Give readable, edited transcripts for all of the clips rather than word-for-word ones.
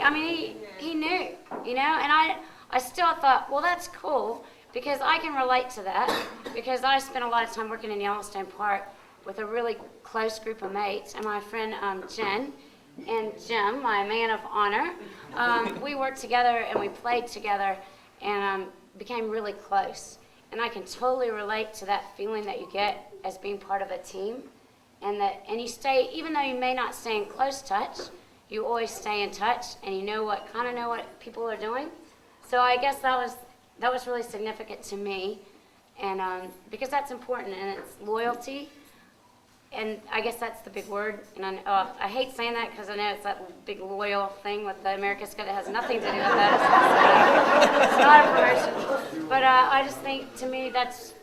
I mean, he knew, and I still thought, well, that's cool, because I can relate to that, because I spent a lot of time working in Yellowstone Park with a really close group of mates, and my friend Jen and Jim, my man of honor, we worked together and we played together and became really close. And I can totally relate to that feeling that you get as being part of a team, and you stay, even though you may not stay in close touch, you always stay in touch, and you know what people are doing. So I guess that was really significant to me, and because that's important, and it's loyalty. And I guess that's the big word, and I hate saying that because I know it's that big loyal thing with the America's Cup that has nothing to do with that. It's not a promotion. But I just think, to me, that's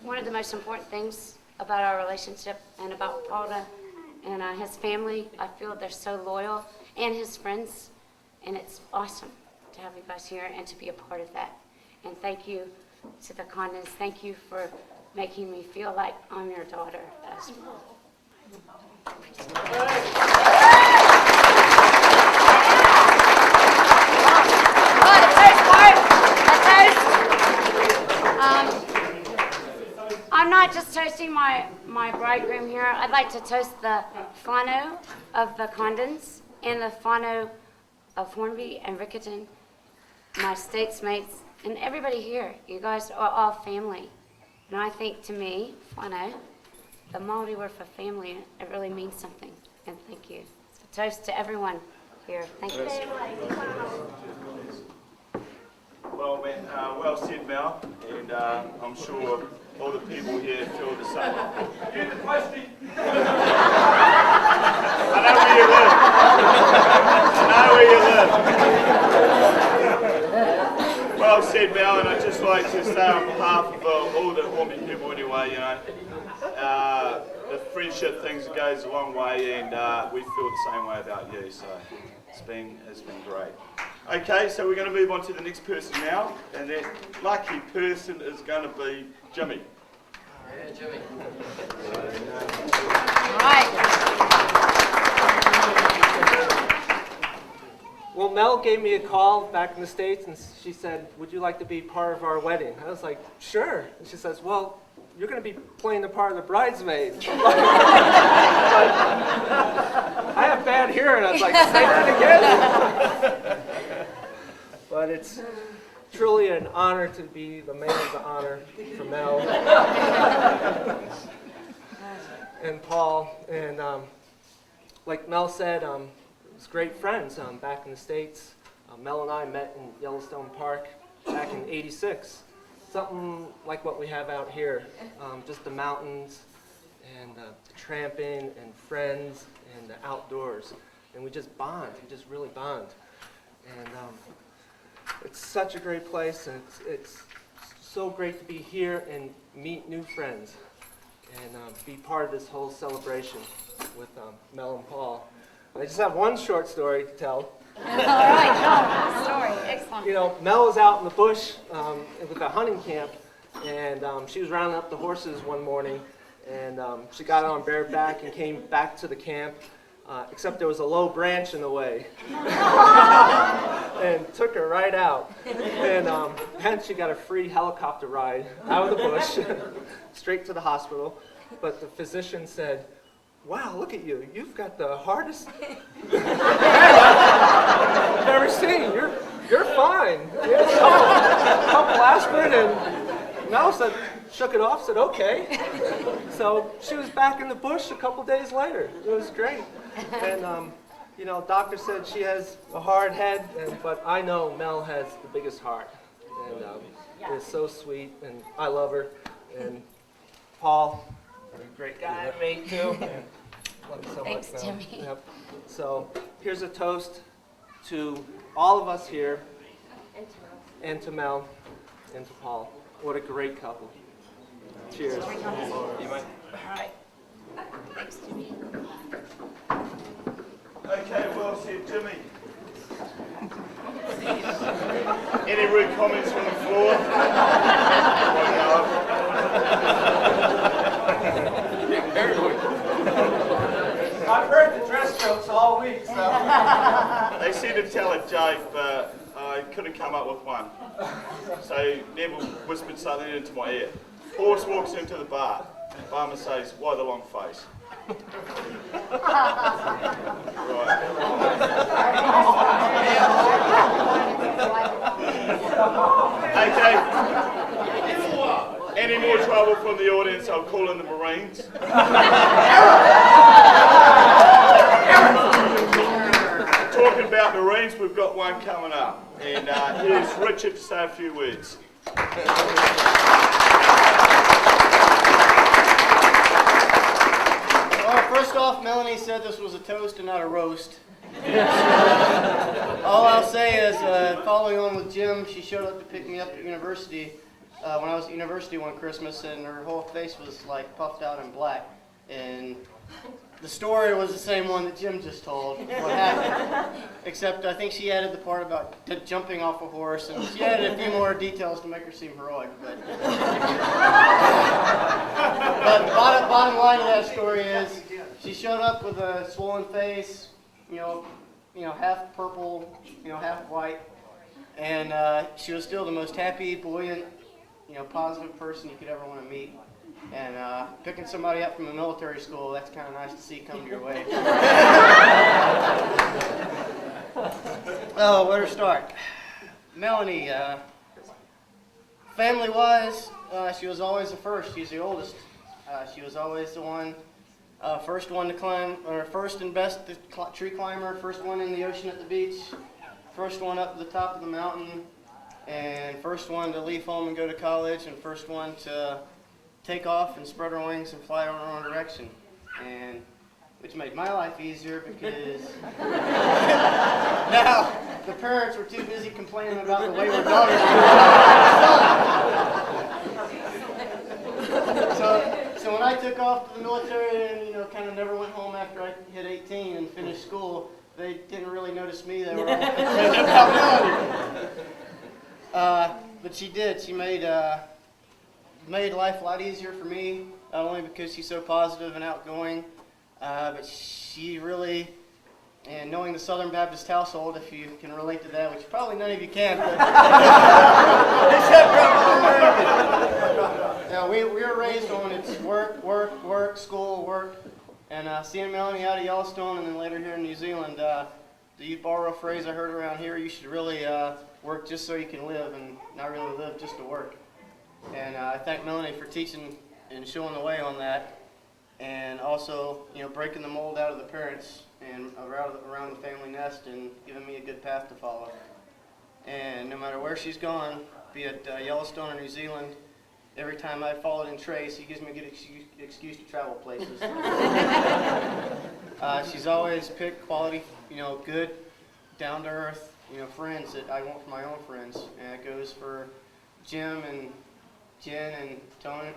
one of the most important things about our relationship and about Paul and his family. I feel they're so loyal, and his friends, and it's awesome to have you guys here and to be a part of that. And thank you to the Condons. Thank you for making me feel like I'm your daughter as well. I'm not just toasting my bridegroom here. I'd like to toast the whānau of the Condons and the whānau of Hornby and Riccarton, my statesmates, and everybody here. You guys are all family. And I think, to me, whānau, the Māori word for family, it really means something. And thank you. So toast to everyone here. Thank you. Well, well said, Mel. And I'm sure all the people here feel the same. Get the question. I know where you live. I know where you live. Well said, Mel, and I'd just like to say on behalf of all the Hornby people anyway, the friendship things goes a long way, and we feel the same way about you, so it's been great. Okay, so we're going to move on to the next person now, and that lucky person is going to be Jimmy. Yeah, Jimmy. All right. Well, Mel gave me a call back in the States, and she said, would you like to be part of our wedding? I was like, sure. And she says, well, you're going to be playing the part of the bridesmaid. I have bad hearing. I was like, say that again? But it's truly an honor to be the man of the honor for Mel and Paul. And like Mel said, was great friends back in the States. Mel and I met in Yellowstone Park back in '86. Something like what we have out here, just the mountains and the tramping and friends and the outdoors. And we just bond, we just really bond. And it's such a great place, and it's so great to be here and meet new friends and be part of this whole celebration with Mel and Paul. I just have one short story to tell. All right, story, excellent. You know, Mel was out in the bush with a hunting camp, and she was rounding up the horses one morning, and she got on bareback and came back to the camp, except there was a low branch in the way, and took her right out. And then she got a free helicopter ride out of the bush, straight to the hospital. But the physician said, wow, look at you. You've got the hardest I've ever seen. You're fine. Yes. A couple aspirin, and Mel said, shook it off, said, okay. So she was back in the bush a couple days later. It was great. And, you know, doctor said she has a hard head, but I know Mel has the biggest heart. And it's so sweet, and I love her. And Paul, you're a great guy, me too. Love you so Thanks, much, Mel. Jimmy. Yep. So here's a toast to all of us here, and to Mel, and to Paul. What a great couple. Cheers. You might. All right. Thanks, Jimmy. Okay, well said, Jimmy. Any rude comments from the floor? I've heard the dress jokes all week, so. They said to tell a joke, but I couldn't come up with one. So Neville whispered something into my ear. Horse walks into the bar. Barman says, "Why the long face?" Right. Okay. Any more trouble from the audience, I'll call in the Marines. Talking about Marines, we've got one coming up. And here's Richard to say a few words. Well, first off, Melanie said this was a toast and not a roast. All I'll say is, following on with Jim, she showed up to pick me up at university when I was at university one Christmas, and her whole face was like puffed out in black. And the story was the same one that Jim just told, what happened. Except I think she added the part about jumping off a horse, and she added a few more details to make her seem heroic. But bottom line of that story is, she showed up with a swollen face, you know, half purple, half white, and she was still the most happy, buoyant, positive person you could ever want to meet. And picking somebody up from a military school, that's kind of nice to see come to your way. Oh, where to start? Melanie, family-wise, she was always the first. She's the oldest. She was always the one, first one to climb, or first and best tree climber, first one in the ocean at the beach, first one up to the top of the mountain, and first one to leave home and go to college, and first one to take off and spread her wings and fly in her own direction, and which made my life easier because now the parents were too busy complaining about the wayward daughters. So when I took off to the military and kind of never went home after I hit 18 and finished school, they didn't really notice me. They were all complaining about Melanie. But she did. She made life a lot easier for me, not only because she's so positive and outgoing, but she really, and knowing the Southern Baptist household, if you can relate to that, which probably none of you can, but except American. Now, we were raised on it's work, work, work, school, work, and seeing Melanie out of Yellowstone and then later here in New Zealand, to borrow a phrase I heard around here, you should really work just so you can live and not really live just to work. And I thank Melanie for teaching and showing the way on that, and also, breaking the mold out of the parents and around the family nest and giving me a good path to follow. And no matter where she's gone, be it Yellowstone or New Zealand, every time I've followed in Trace, he gives me a good excuse to travel places. She's always picked quality, good, down-to-earth, friends that I want for my own friends, and it goes for Jim and Jen and Tony,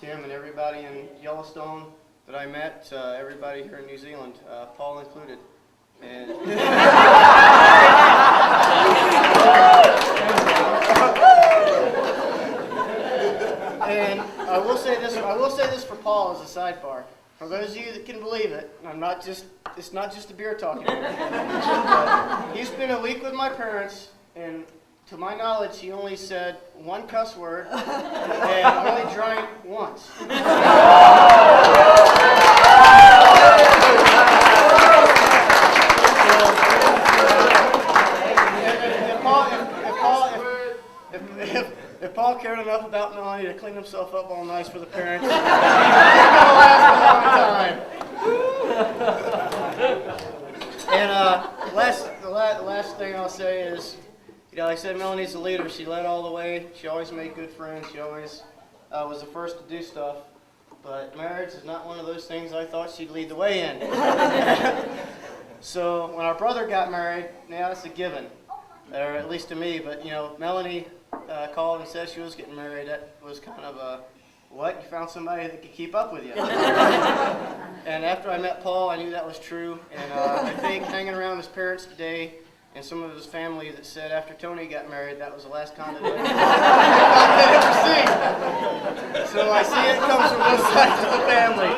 Tim, and everybody in Yellowstone that I met, everybody here in New Zealand, Paul included. And and I will say this for Paul as a sidebar. For those of you that can believe it, it's not just a beer talking. He spent a week with my parents, and to my knowledge, he only said one cuss word and only drank once. If Paul cared enough about Melanie to clean himself up all nice for the parents, it's going to last a long time. And the last thing I'll say is, like I said, Melanie's a leader. She led all the way. She always made good friends. She always was the first to do stuff. But marriage is not one of those things I thought she'd lead the way in. So when our brother got married, now it's a given, or at least to me. But Melanie called and said she was getting married. That was kind of a, what? You found somebody that could keep up with you. And after I met Paul, I knew that was true. And I think hanging around his parents today and some of his family that said after Tony got married, that was the last condom they'd ever seen. So I see it comes from both sides of the family.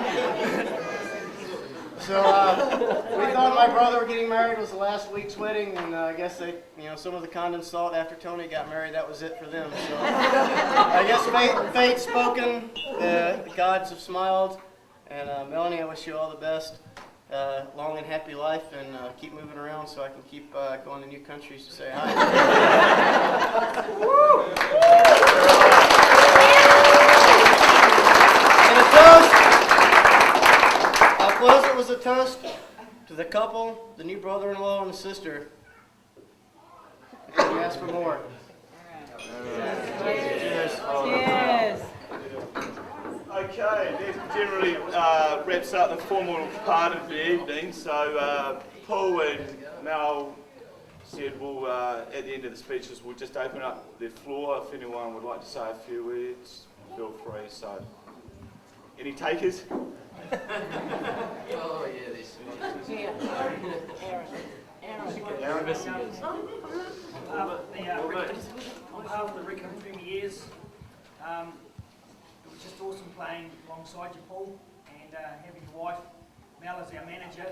So we thought my brother getting married was the last week's wedding, and I guess they, some of the condoms thought after Tony got married that was it for them. So I guess fate's spoken, the gods have smiled, and Melanie, I wish you all the best, long and happy life, and keep moving around so I can keep going to new countries to say hi. And a toast. I'll close it with a toast to the couple, the new brother-in-law and the sister. Can you ask for more? Cheers. Yes. Okay, that generally wraps up the formal part of the evening. So Paul and Mel said we'll, at the end of the speeches, we'll just open up the floor. If anyone would like to say a few words, feel free. So, any takers? Oh, yeah, this. Aaron. On behalf of the Rickham Premiers, it was just awesome playing alongside you, Paul, and having your wife, Mel, as our manager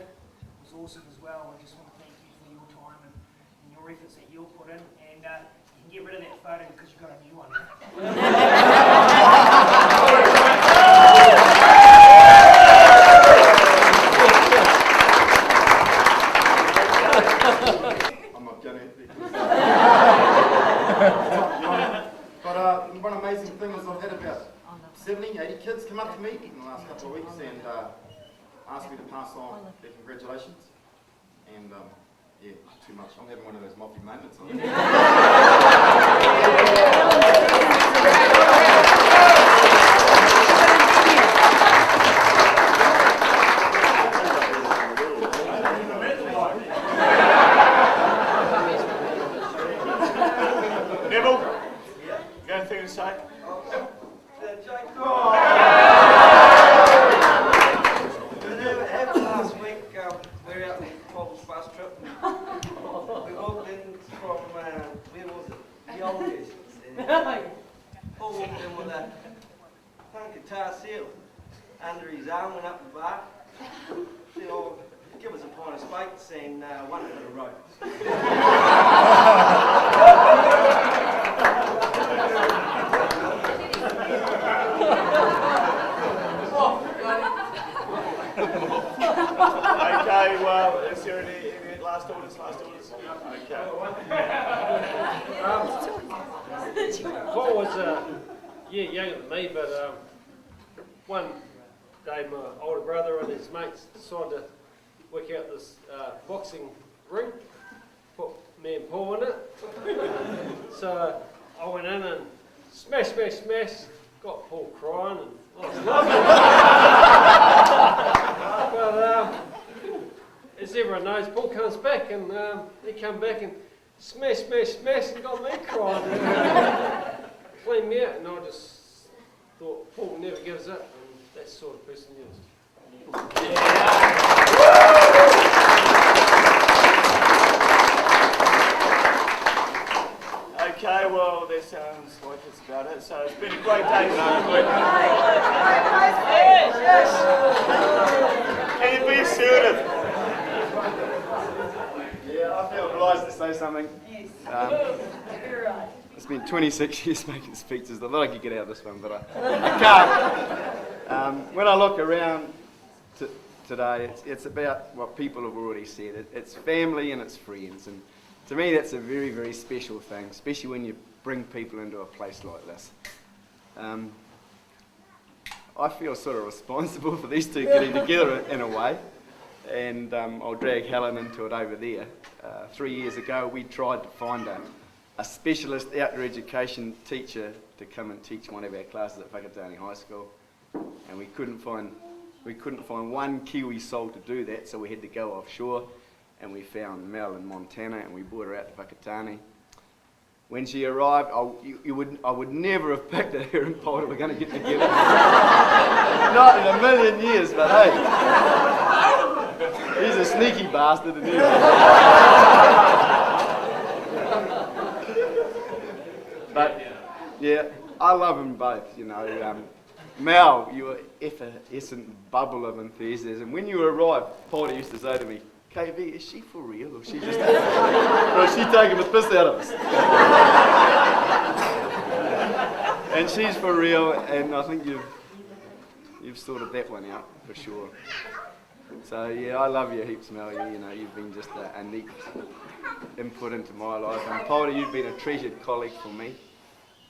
was awesome as well. I just want to thank you for your time and your efforts that you'll put in, and you can get rid of that photo because you've got a new one. I'm not gonna. But one amazing thing is I've had about 70, 80 kids come up to me in the last couple of weeks and asked me to pass on their congratulations. And yeah, too much. I'm having one of those multi-moments. Neville, you got anything to say? Last week, we were out on Paul's bus trip. We walked in from, where was it? The old days. Paul walked in with a guitar seal under his arm, went up the bar. Said, "Oh, give us a pint of spikes and one for the road." Okay, well, is there any last orders? Okay. Paul was younger than me, but one day my older brother and his mates decided to work out this boxing ring, put me and Paul in it. So I went in and smash, got Paul crying, and I was loving it. But as everyone knows, Paul comes back, and he come back and smash, and got me crying. Cleaned me out, and I just thought, Paul never gives up, and that's the sort of person he is. Okay, well, that sounds like it's about it. So it's been a great day tonight. Can you be assertive? Yeah, I feel obliged to say something. I spent 26 years making speeches. I thought I could get out of this one, but I can't. When I look around today, it's about what people have already said. It's family and it's friends. And to me, that's a very, very special thing, especially when you bring people into a place like this. I feel sort of responsible for these two getting together in a way, and I'll drag Helen into it over there. 3 years ago, we tried to find a specialist outdoor education teacher to come and teach one of our classes at Whakatane High School, and we couldn't find one Kiwi soul to do that, so we had to go offshore. And we found Mel in Montana, and we brought her out to Whakatane. When she arrived, I would never have picked her and Paul were going to get together. Not in a million years, but hey, he's a sneaky bastard, isn't he? But yeah, I love them both. Mel, you were effervescent bubble of enthusiasm. When you arrived, Paula used to say to me, KB, is she for real, or is she just, or is she taking the piss out of us? And she's for real, and I think you've sorted that one out for sure. So yeah, I love you heaps, Mel. You know, you've been just a neat input into my life, and Paula, you've been a treasured colleague for me.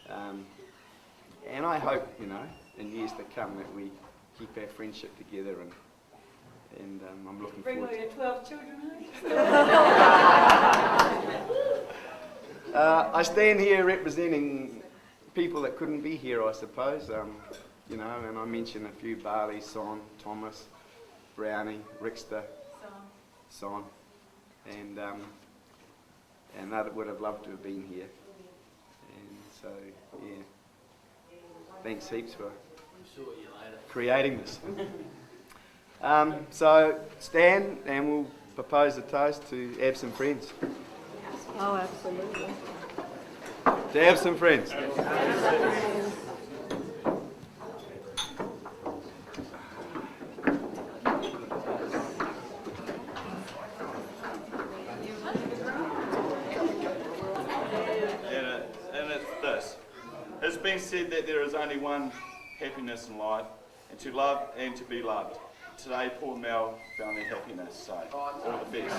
And I hope, you know, in years to come that we keep our friendship together, and I'm looking forward to it. Bring all your 12 children home. I stand here representing people that couldn't be here, I suppose. You know, and I mentioned a few: Barley, Son, Thomas, Brownie, Rickster, Son, and that would have loved to have been here. And so, yeah, thanks heaps for creating this. So stand, and we'll propose a toast to absent friends. Oh, absolutely. To absent friends. And it's this. It's been said that there is only one happiness in life, and to love and to be loved. Today, Paul and Mel found their happiness, so all the best.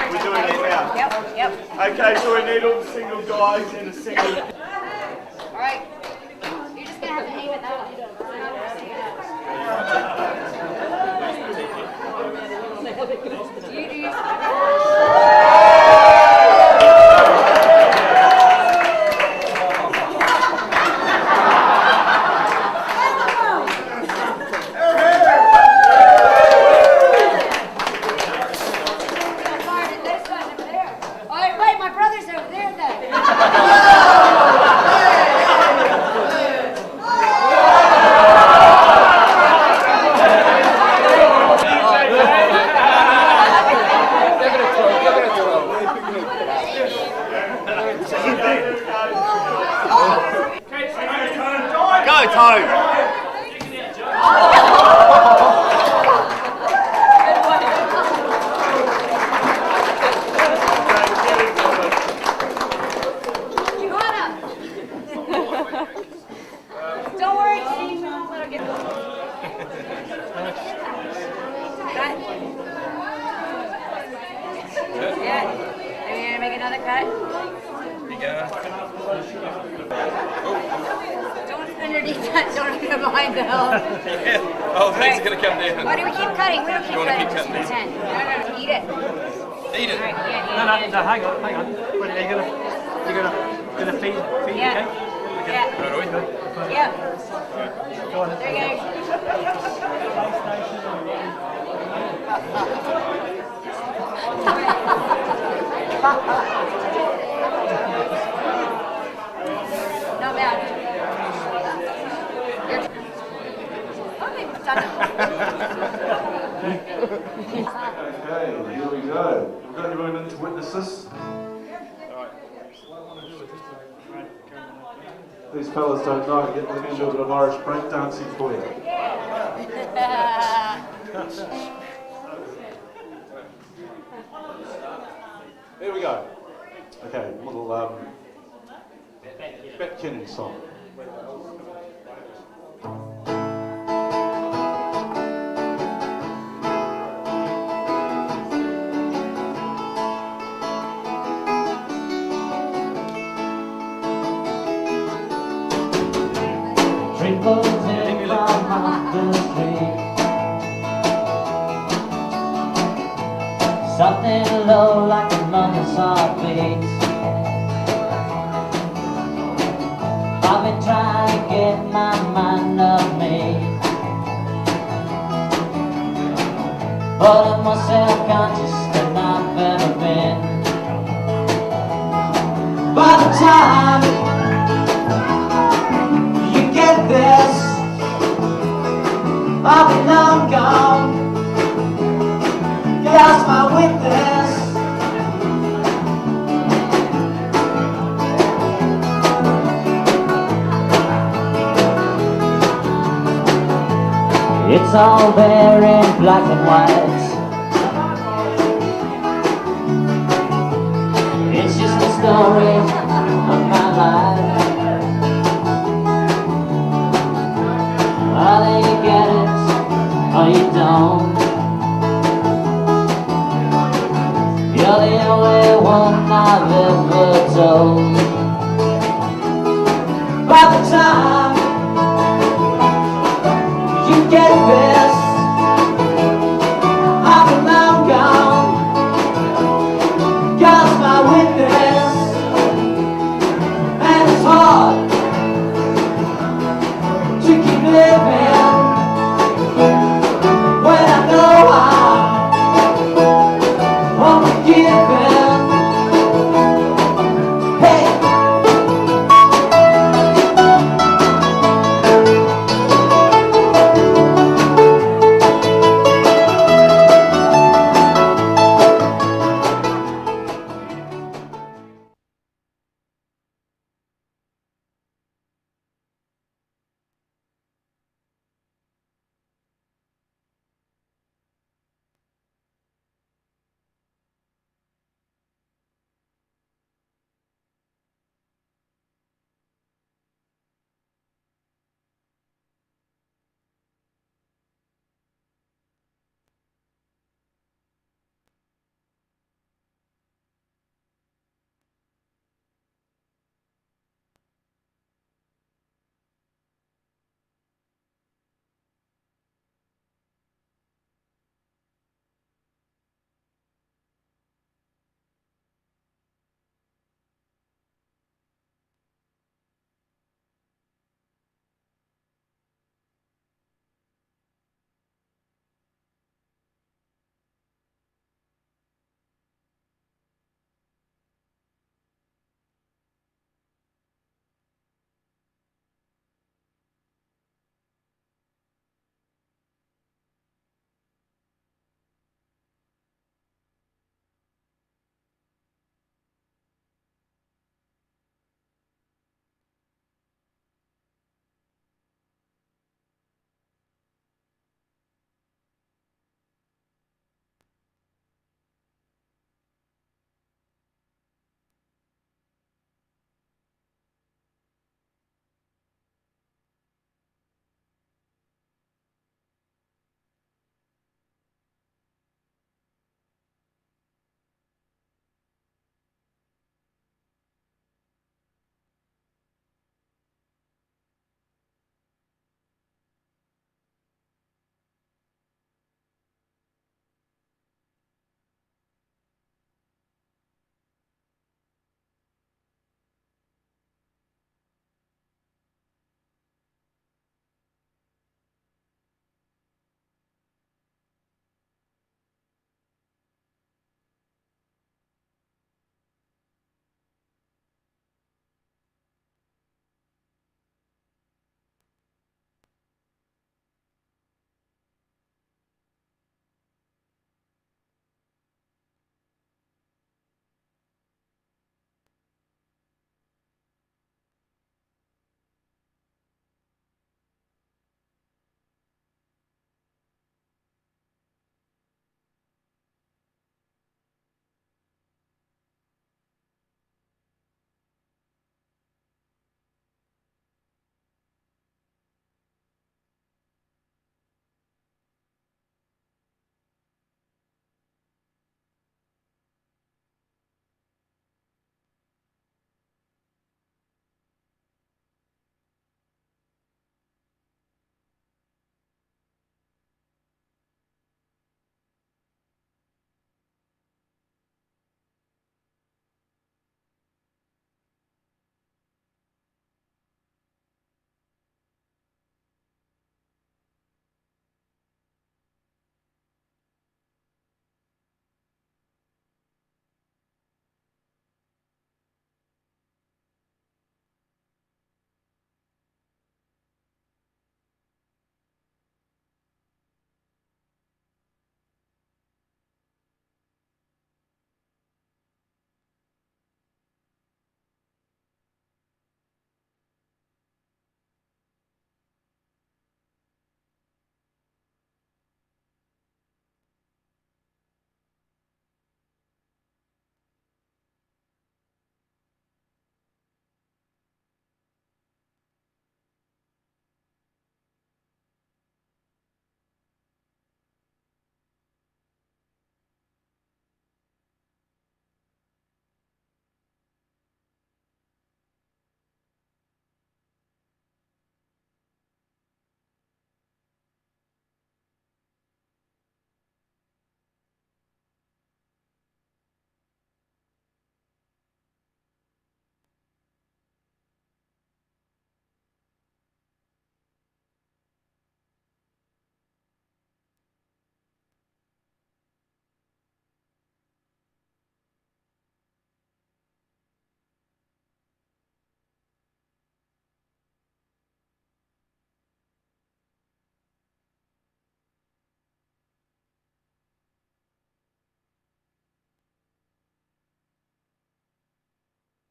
We're doing it now. Yep. Okay, so we need all the single guys and a single... All right. You're just gonna have to aim it that way. All right, wait, my brother's over there though. Go, Tone! Don't worry, Steve. Let her get Yeah. Are you gonna make another cut? Don't underneath that. Don't get behind the hill. Oh, things are going to come down. Why do we keep cutting? We don't keep You wanna cutting. keep Just cutting these? pretend. No. Eat it. Eat it. All right. Yeah. Eat it. No, hang on. What are you gonna feed Yeah. the cake? Yeah. Right away. Yeah. There you go. Not bad. Okay, we've done it. Okay, here we go. We've got everyone in to witness this. These fellas don't know yet. Let me do a bit of Irish break dancing for you. Here we go. Okay, little Bat Kenny song. Trickles in from off the street. Something low like a mother's heartbeat. I've been trying to get my mind off me, but I'm more self-conscious than I've ever been. By the time you get this, I'll be long gone. You lost my witness. It's all there in black and white. It's just the story of my life. Either you get it or you don't. You're the only one I've ever told. By the time you get there,